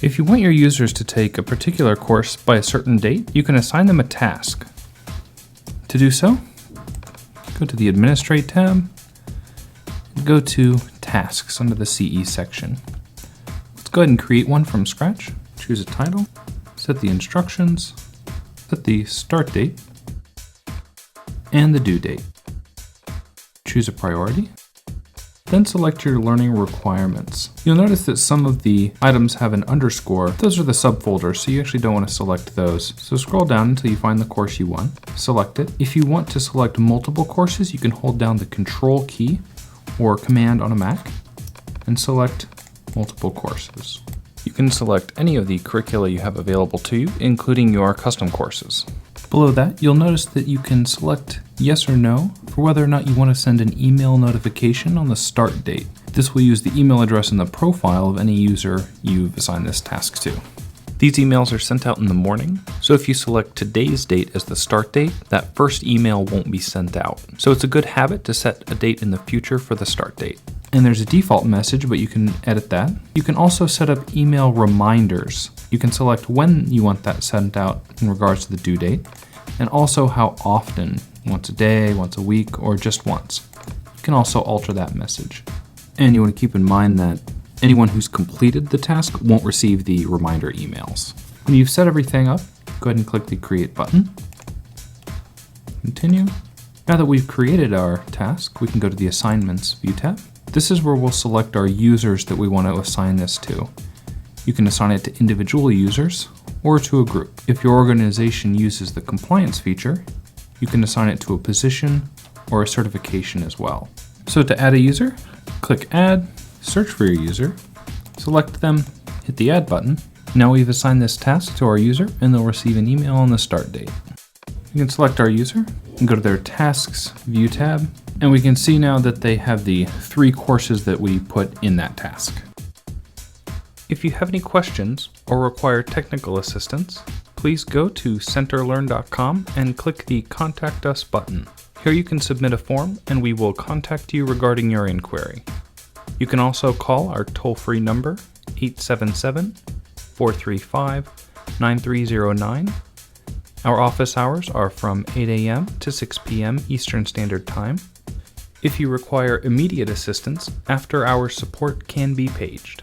If you want your users to take a particular course by a certain date, you can assign them a task. To do so, go to the Administrate tab, and go to Tasks under the CE section. Let's go ahead and create one from scratch. Choose a title, set the instructions, set the start date, and the due date. Choose a priority, then select your learning requirements. You'll notice that some of the items have an underscore. Those are the subfolders, so you actually don't want to select those. So scroll down until you find the course you want, select it. If you want to select multiple courses, you can hold down the Control key or Command on a Mac and select multiple courses. You can select any of the curricula you have available to you, including your custom courses. Below that, you'll notice that you can select yes or no for whether or not you want to send an email notification on the start date. This will use the email address in the profile of any user you've assigned this task to. These emails are sent out in the morning, so if you select today's date as the start date, that first email won't be sent out. So it's a good habit to set a date in the future for the start date. And there's a default message, but you can edit that. You can also set up email reminders. You can select when you want that sent out in regards to the due date, and also how often, once a day, once a week, or just once. You can also alter that message. And you want to keep in mind that anyone who's completed the task won't receive the reminder emails. When you've set everything up, go ahead and click the Create button. Continue. Now that we've created our task, we can go to the Assignments View tab. This is where we'll select our users that we want to assign this to. You can assign it to individual users or to a group. If your organization uses the compliance feature, you can assign it to a position or a certification as well. So to add a user, click Add, search for your user, select them, hit the Add button. Now we've assigned this task to our user and they'll receive an email on the start date. You can select our user and go to their Tasks View tab, and we can see now that they have the 3 courses that we put in that task. If you have any questions or require technical assistance, please go to CentreLearn.com and click the Contact Us button. Here you can submit a form and we will contact you regarding your inquiry. You can also call our toll-free number, 877-435-9309. Our office hours are from 8 a.m. to 6 p.m. Eastern Standard Time. If you require immediate assistance, after-hours support can be paged.